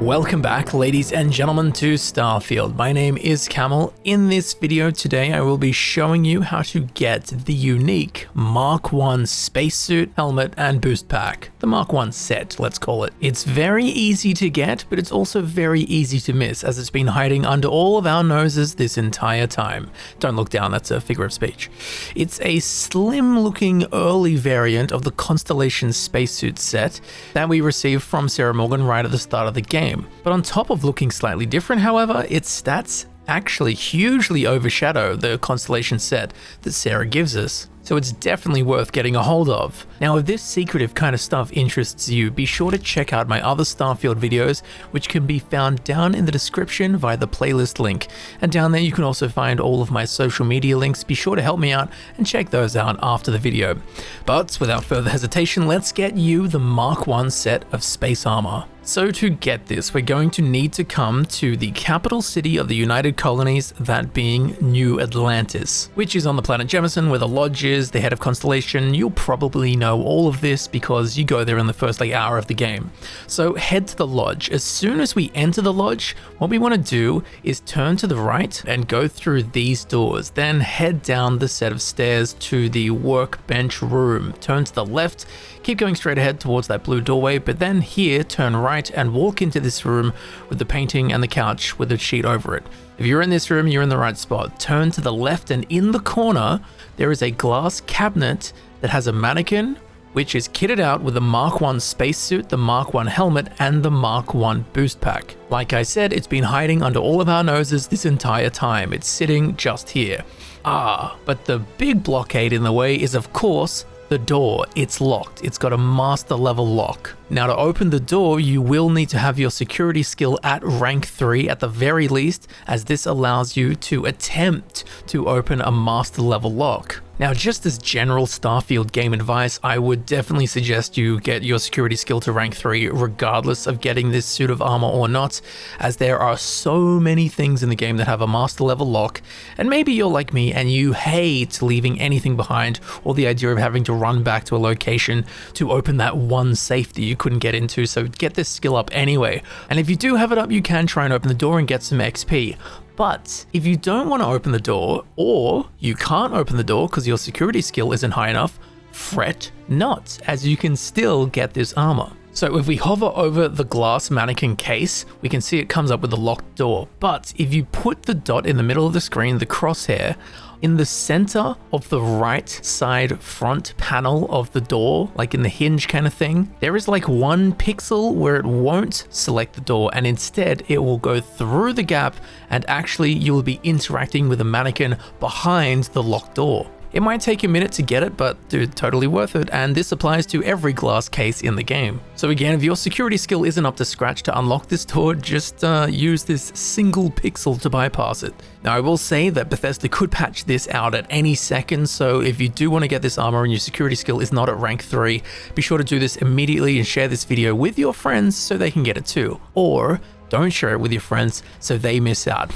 Welcome back, ladies and gentlemen, to Starfield. My name is Camel. In this video today, I will be showing you how to get the unique Mark 1 spacesuit, helmet, and boost pack. The Mark 1 set, let's call it. It's very easy to get, but it's also very easy to miss, as it's been hiding under all of our noses this entire time. Don't look down, that's a figure of speech. It's a slim-looking early variant of the Constellation Spacesuit set that we received from Sarah Morgan right at the start of the game. But on top of looking slightly different, however, its stats actually hugely overshadow the Constellation set that Sarah gives us. So it's definitely worth getting a hold of. Now, if this secretive kind of stuff interests you, be sure to check out my other Starfield videos, which can be found down in the description via the playlist link. And down there you can also find all of my social media links. Be sure to help me out and check those out after the video. But without further hesitation, let's get you the Mark 1 set of space armor. So to get this, we're going to need to come to the capital city of the United Colonies, that being New Atlantis, which is on the planet Jemison, where the Lodge is, the head of Constellation. You'll probably know all of this because you go there in the first hour of the game. So head to the Lodge. As soon as we enter the Lodge, what we want to do is turn to the right and go through these doors. Then head down the set of stairs to the workbench room. Turn to the left, keep going straight ahead towards that blue doorway, but then here turn right and walk into this room with the painting and the couch with a sheet over it. If you're in this room, you're in the right spot. Turn to the left, and in the corner there is a glass cabinet that has a mannequin which is kitted out with the Mark 1 spacesuit, the Mark 1 helmet, and the Mark 1 boost pack. Like I said, it's been hiding under all of our noses this entire time. It's sitting just here. But the big blockade in the way is, of course, the door. It's locked. It's got a master level lock. Now, to open the door, you will need to have your security skill at rank 3 at the very least, as this allows you to attempt to open a master level lock. Now, just as general Starfield game advice, I would definitely suggest you get your security skill to rank 3 regardless of getting this suit of armor or not, as there are so many things in the game that have a master level lock, and maybe you're like me and you hate leaving anything behind, or the idea of having to run back to a location to open that one safe that you couldn't get into, so get this skill up anyway. And if you do have it up, you can try and open the door and get some XP. But if you don't want to open the door, or you can't open the door because your security skill isn't high enough, fret not, as you can still get this armor. So if we hover over the glass mannequin case, we can see it comes up with a locked door. But if you put the dot in the middle of the screen, the crosshair, in the center of the right side front panel of the door, like in the hinge kind of thing, there is like 1 pixel where it won't select the door, and instead it will go through the gap, and actually you will be interacting with a mannequin behind the locked door. It might take a minute to get it, but dude, totally worth it, and this applies to every glass case in the game. So again, if your security skill isn't up to scratch to unlock this door, just use this single pixel to bypass it. Now, I will say that Bethesda could patch this out at any second, so if you do want to get this armor and your security skill is not at rank 3, be sure to do this immediately and share this video with your friends so they can get it too. Or don't share it with your friends so they miss out.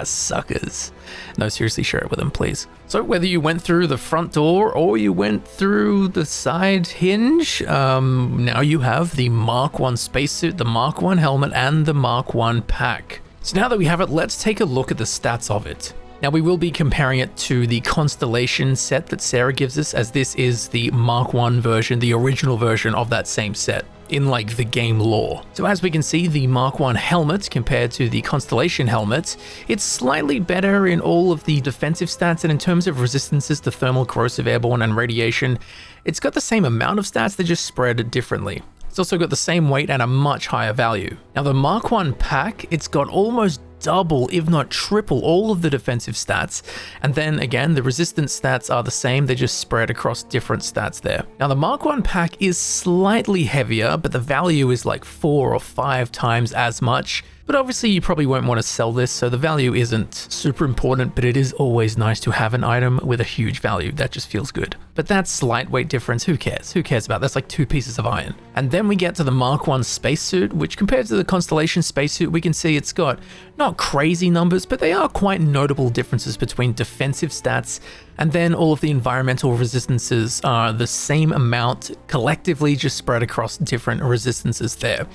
Suckers. No, seriously, share it with them, please. So whether you went through the front door or you went through the side hinge, now you have the Mark 1 spacesuit, the Mark 1 helmet, and the Mark 1 pack. So now that we have it, let's take a look at the stats of it. Now, we will be comparing it to the Constellation set that Sarah gives us, as this is the Mark 1 version, the original version of that same set in like the game lore. So as we can see, the Mark 1 helmet compared to the Constellation helmet, it's slightly better in all of the defensive stats, and in terms of resistances to thermal, corrosive, airborne, and radiation, it's got the same amount of stats, they're just spread differently. It's also got the same weight and a much higher value. Now, the Mark 1 pack, it's got almost double, if not triple, all of the defensive stats, and then again the resistance stats are the same, they're just spread across different stats there. Now, the Mark 1 pack is slightly heavier, but the value is like 4 or 5 times as much, But obviously you probably won't want to sell this, so the value isn't super important, but it is always nice to have an item with a huge value. That just feels good. But that's lightweight difference, who cares? Who cares about? That's like 2 pieces of iron. And then we get to the Mark 1 spacesuit, which compared to the Constellation spacesuit, we can see it's got not crazy numbers, but they are quite notable differences between defensive stats, and then all of the environmental resistances are the same amount collectively, just spread across different resistances there.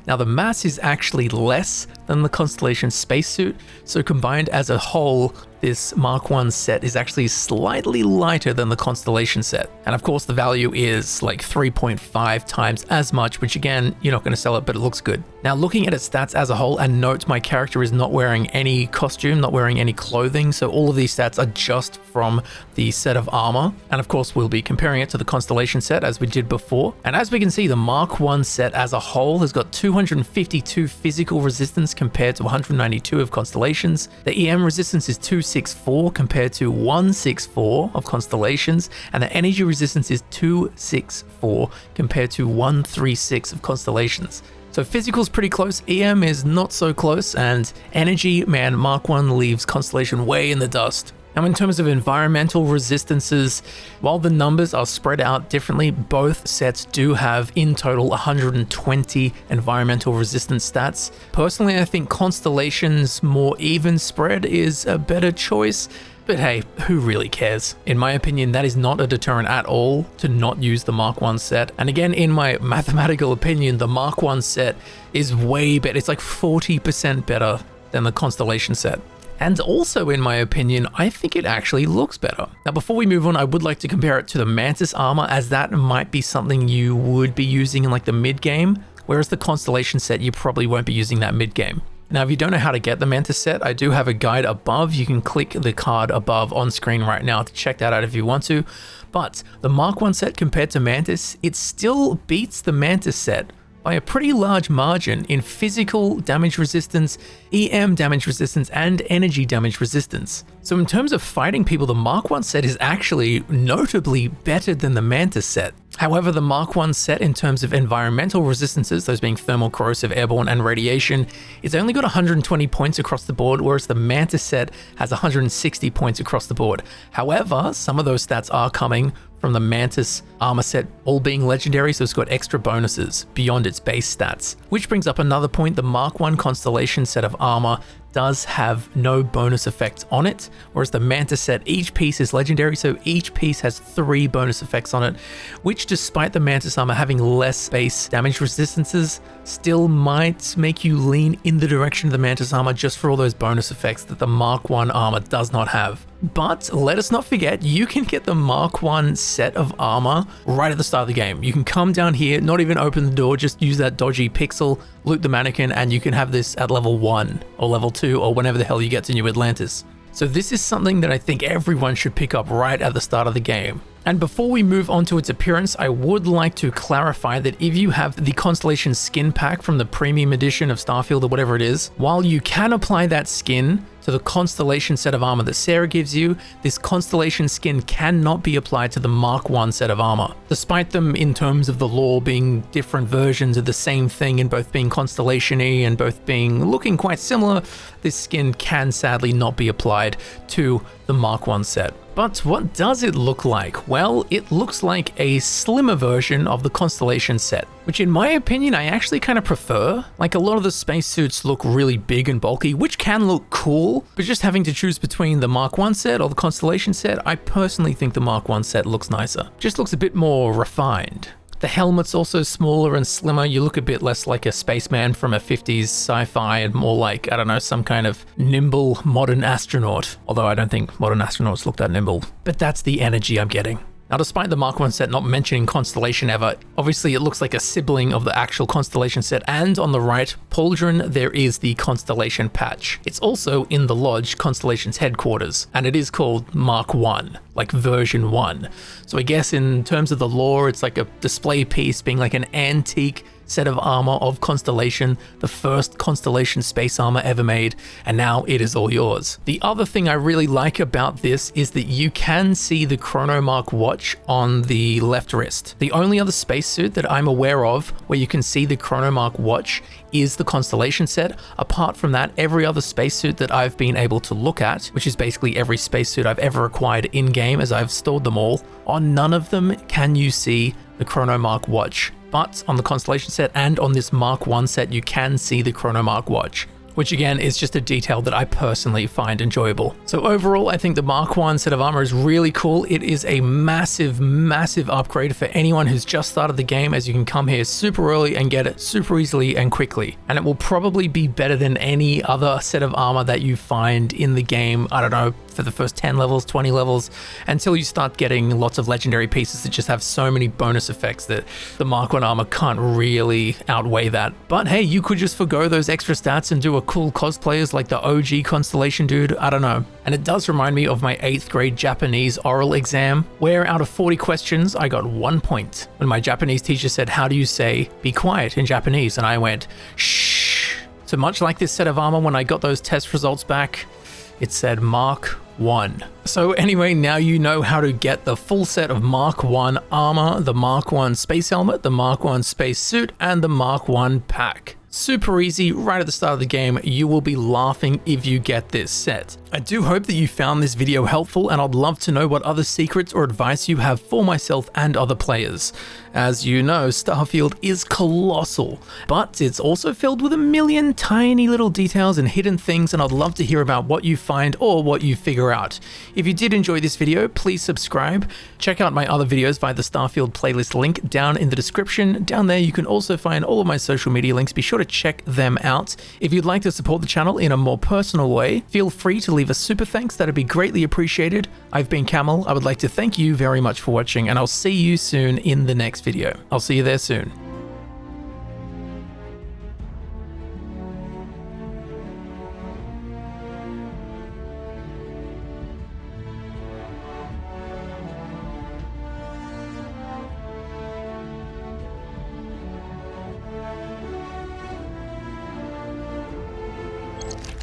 Now the mass is actually less than the Constellation spacesuit, so combined as a whole, this Mark 1 set is actually slightly lighter than the Constellation set. And of course the value is like 3.5 times as much, which again, you're not going to sell it, but it looks good. Now looking at its stats as a whole, and note my character is not wearing any costume, not wearing any clothing, so all of these stats are just from the set of armor. And of course we'll be comparing it to the Constellation set as we did before. And as we can see, the Mark 1 set as a whole has got 252 physical resistance compared to 192 of Constellations. The EM resistance is 264 compared to 164 of Constellations, and the energy resistance is 264 compared to 136 of Constellations. So physical's pretty close, EM is not so close, and energy, man, Mark 1 leaves Constellation way in the dust. Now in terms of environmental resistances, while the numbers are spread out differently, both sets do have in total 120 environmental resistance stats. Personally, I think Constellation's more even spread is a better choice, but hey, who really cares? In my opinion, that is not a deterrent at all to not use the Mark 1 set. And again, in my mathematical opinion, the Mark 1 set is way better. It's like 40% better than the Constellation set. And also, in my opinion, I think it actually looks better. Now, before we move on, I would like to compare it to the Mantis armor, as that might be something you would be using in like the mid game, whereas the Constellation set, you probably won't be using that mid game. Now, if you don't know how to get the Mantis set, I do have a guide above. You can click the card above on screen right now to check that out if you want to. But the Mark 1 set compared to Mantis, it still beats the Mantis set by a pretty large margin in physical damage resistance, EM damage resistance, and energy damage resistance. So in terms of fighting people, the Mark 1 set is actually notably better than the Mantis set. However, the Mark 1 set in terms of environmental resistances, those being thermal, corrosive, airborne, and radiation, it's only got 120 points across the board, whereas the Mantis set has 160 points across the board. However, some of those stats are coming from the Mantis armor set, all being legendary, so it's got extra bonuses beyond its base stats. Which brings up another point, the Mark 1 Constellation set of armor does have no bonus effects on it, whereas the Mantis set, each piece is legendary, so each piece has 3 bonus effects on it, which despite the Mantis armor having less base damage resistances, still might make you lean in the direction of the Mantis armor just for all those bonus effects that the Mark 1 armor does not have. But let us not forget, you can get the Mark 1 set of armor right at the start of the game. You can come down here, not even open the door, just use that dodgy pixel, loot the mannequin, and you can have this at level 1 or level 2 or whenever the hell you get to New Atlantis. So this is something that I think everyone should pick up right at the start of the game. And before we move on to its appearance, I would like to clarify that if you have the Constellation skin pack from the premium edition of Starfield or whatever it is, while you can apply that skin to the Constellation set of armor that Sarah gives you, this Constellation skin cannot be applied to the Mark 1 set of armor. Despite them in terms of the lore being different versions of the same thing and both being Constellation-y and both being looking quite similar, this skin can sadly not be applied to the Mark 1 set. But what does it look like? Well, it looks like a slimmer version of the Constellation set, which in my opinion, I actually kind of prefer. Like, a lot of the spacesuits look really big and bulky, which can look cool, but just having to choose between the Mark 1 set or the Constellation set, I personally think the Mark 1 set looks nicer. Just looks a bit more refined. The helmet's also smaller and slimmer. You look a bit less like a spaceman from a 50s sci-fi and more like, I don't know, some kind of nimble modern astronaut. Although I don't think modern astronauts look that nimble. But that's the energy I'm getting. Now, despite the Mark 1 set not mentioning Constellation ever, obviously it looks like a sibling of the actual Constellation set, and on the right, Pauldron, there is the Constellation patch. It's also in the Lodge, Constellation's headquarters, and it is called Mark 1, like version 1. So I guess in terms of the lore, it's like a display piece being like an antique set of armor of Constellation, the first Constellation space armor ever made, and now it is all yours. The other thing I really like about this is that you can see the Chronomark watch on the left wrist. The only other spacesuit that I'm aware of where you can see the Chronomark watch is the Constellation Set. Apart from that, every other spacesuit that I've been able to look at, which is basically every spacesuit I've ever acquired in-game as I've stored them all, on none of them can you see the Chronomark watch. But on the Constellation Set and on this Mark 1 set, you can see the Chronomark watch, which again is just a detail that I personally find enjoyable. So overall, I think the Mark 1 set of armor is really cool. It is a massive, massive upgrade for anyone who's just started the game, as you can come here super early and get it super easily and quickly. And it will probably be better than any other set of armor that you find in the game, I don't know, for the first 10 levels, 20 levels, until you start getting lots of legendary pieces that just have so many bonus effects that the Mark 1 armor can't really outweigh that. But hey, you could just forgo those extra stats and do a cool cosplayers like the OG Constellation dude, I don't know. And it does remind me of my 8th grade Japanese oral exam, where out of 40 questions, I got 1 point. When my Japanese teacher said, "How do you say be quiet in Japanese?" And I went, "Shh." So much like this set of armor, when I got those test results back, it said Mark 1. So anyway, now you know how to get the full set of Mark 1 armor, the Mark 1 space helmet, the Mark 1 space suit, and the Mark 1 pack. Super easy, right at the start of the game. You will be laughing if you get this set. I do hope that you found this video helpful, and I'd love to know what other secrets or advice you have for myself and other players. As you know, Starfield is colossal, but it's also filled with a million tiny little details and hidden things, and I'd love to hear about what you find or what you figure out. If you did enjoy this video, please subscribe. Check out my other videos via the Starfield playlist link down in the description. Down there you can also find all of my social media links. Be sure to check them out. If you'd like to support the channel in a more personal way, feel free to leave a super thanks. That'd be greatly appreciated. I've been Camel. I would like to thank you very much for watching, and I'll see you soon in the next video. I'll see you there soon.